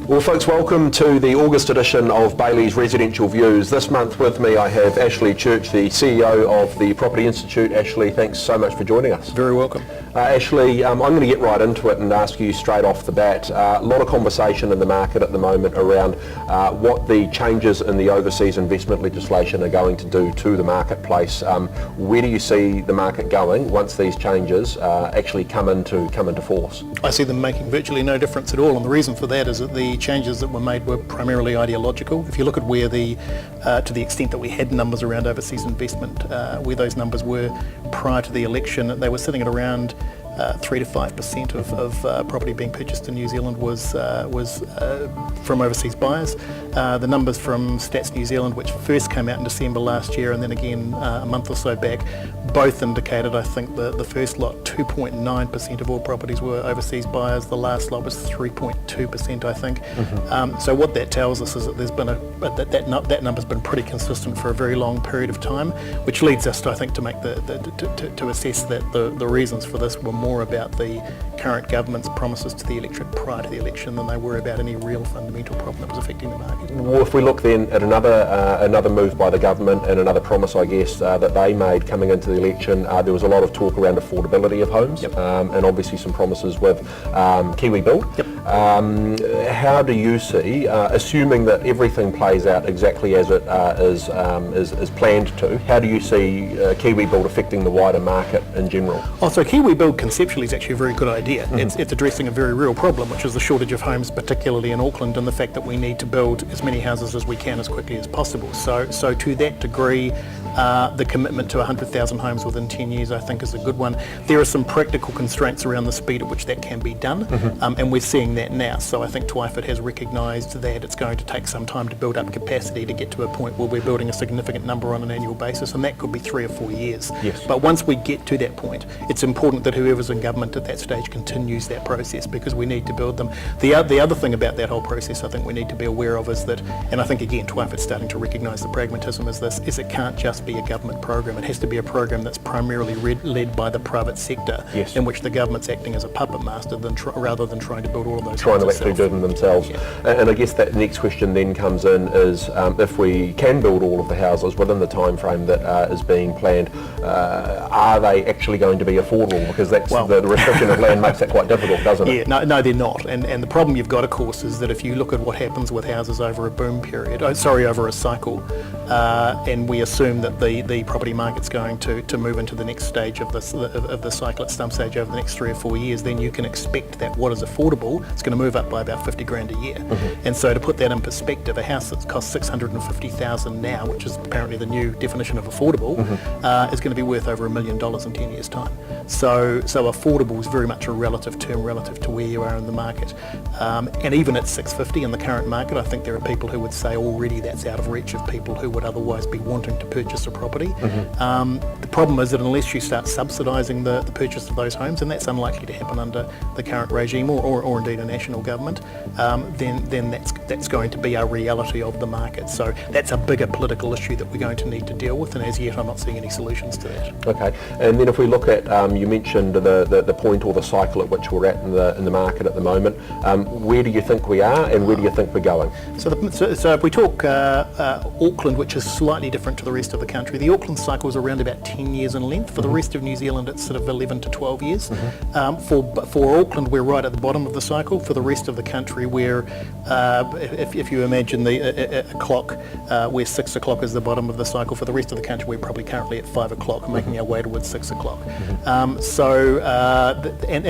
Well folks, welcome to the August edition of Bayleys Residential Views. This month with me I have Ashley Church, the CEO of the Property Institute. Ashley, thanks so much for joining us. Very welcome. Ashley, I'm going to get right into it and ask you straight off the bat. A lot of conversation in the market at the moment around what the changes in the overseas investment legislation are going to do to the marketplace. Where do you see the market going once these changes actually come into force? I see them making virtually no difference at all, and the reason for that is that the changes that were made were primarily ideological. If you look at where to the extent that we had numbers around overseas investment, where those numbers were prior to the election, they were sitting at around 3 to 5% of property being purchased in New Zealand was from overseas buyers. The numbers from Stats New Zealand, which first came out in December last year and then again a month or so back, both indicated, I think, the first lot 2.9% of all properties were overseas buyers. The last lot was 3.2%, I think. So what that tells us is that there's been that number's been pretty consistent for a very long period of time, which leads us to, I think, to make to assess that the reasons for this were more about the current government's promises to the electorate prior to the election than they were about any real fundamental problem that was affecting the market. Well, if we look then at another move by the government and another promise, I guess, that they made coming into the election, there was a lot of talk around affordability of homes. Yep. And obviously some promises with Kiwi Build. Yep. How do you see, assuming that everything plays out exactly as it is planned to, how do you see Kiwi Build affecting the wider market in general? Oh, so Kiwi Build conceptually is actually a very good idea. It's addressing a very real problem, which is the shortage of homes, particularly in Auckland, and the fact that we need to build as many houses as we can as quickly as possible. So to that degree, the commitment to 100,000 homes within 10 years, I think, is a good one. There are some practical constraints around the speed at which that can be done, and we're seeing that now. So I think Twyford has recognised that it's going to take some time to build up capacity to get to a point where we're building a significant number on an annual basis, and that could be 3 or 4 years. Yes. But once we get to that point, it's important that whoever's in government at that stage continues that process, because we need to build them. The other thing about that whole process I think we need to be aware of is that, and I think again Twyford's starting to recognise the pragmatism is it can't just be a government program. It has to be a program that's primarily led by the private sector, yes, in which the government's acting as a puppet master rather than trying to build all of those trying to actually do them themselves. Yeah. And I guess that next question then comes in is if we can build all of the houses within the time frame that is being planned, are they actually going to be affordable? Because that's the restriction of land makes that quite difficult, doesn't it? Yeah, no, they're not. And the problem you've got, of course, is that if you look at what happens with houses over a boom period, over a cycle, and we assume that the property market's going to move into the next stage of the cycle at some stage over the next 3 or 4 years, then you can expect that what is affordable is going to move up by about 50 grand a year. And so to put that in perspective, a house that costs 650,000 now, which is apparently the new definition of affordable, is going to be worth over $1 million in 10 years' time. So affordable is very much a relative term relative to where you are in the market. And even at 650 in the current market, I think there are people who would say already that's out of reach of people who would otherwise be wanting to purchase a property. The problem is that unless you start subsidising the purchase of those homes, and that's unlikely to happen under the current regime or indeed a national government, then that's going to be a reality of the market. So that's a bigger political issue that we're going to need to deal with, and as yet I'm not seeing any solutions to that. Okay, and then if we look at, you mentioned the point or the cycle at which we're at in the market at the moment, where do you think we are and where do you think we're going? So if we talk Auckland, which is slightly different to the rest of the country, the Auckland cycle is around about 10 years in length. For the rest of New Zealand it's sort of 11 to 12 years. For Auckland we're right at the bottom of the cycle. For the rest of the country we're, if you imagine a clock, where 6 o'clock is the bottom of the cycle, for the rest of the country we're probably currently at 5 o'clock, making our way towards 6 o'clock. And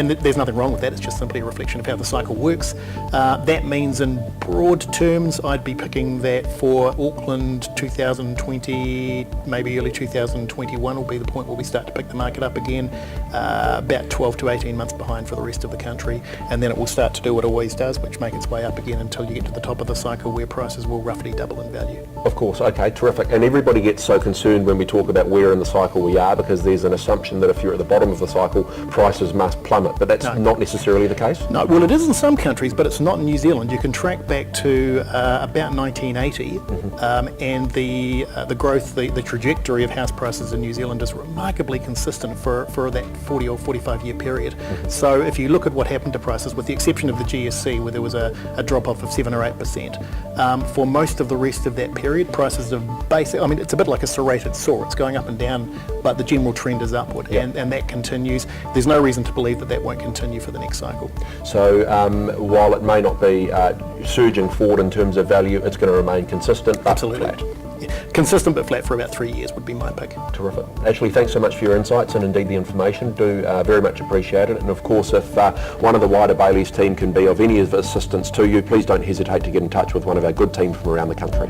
there's nothing wrong with that, it's just simply a reflection of how the cycle works. That means in broad terms I'd be picking that for Auckland 2020, maybe early 2021 will be the point where we start to pick the market up again, about 12 to 18 months behind for the rest of the country, and then it will start to do what it always does, which make its way up again until you get to the top of the cycle where prices will roughly double in value. Of course, okay, terrific. And everybody gets so concerned when we talk about where in the cycle we are, because there's an assumption that if you're at the bottom of the cycle, prices must plummet, but that's not necessarily the case? No, well, it is in some countries, but it's not in New Zealand. You can track back to about 1980, and the growth, the trajectory of house prices in New Zealand is remarkably consistent for that 40 or 45 year period. So if you look at what happened to prices, with the exception of the GSC, where there was a drop-off of 7 or 8%, for most of the rest of that period, prices have basically, I mean, it's a bit like a serrated saw. It's going up and down, but the general trend is upward, and that continues. There's no reason to believe that won't continue for the next cycle. So while it may not be surging forward in terms of value, it's going to remain consistent but flat. Yeah. Consistent but flat for about 3 years would be my pick. Terrific. Ashley, thanks so much for your insights and indeed the information. Do very much appreciate it. And of course, if one of the wider Bayleys team can be of any assistance to you, please don't hesitate to get in touch with one of our good teams from around the country.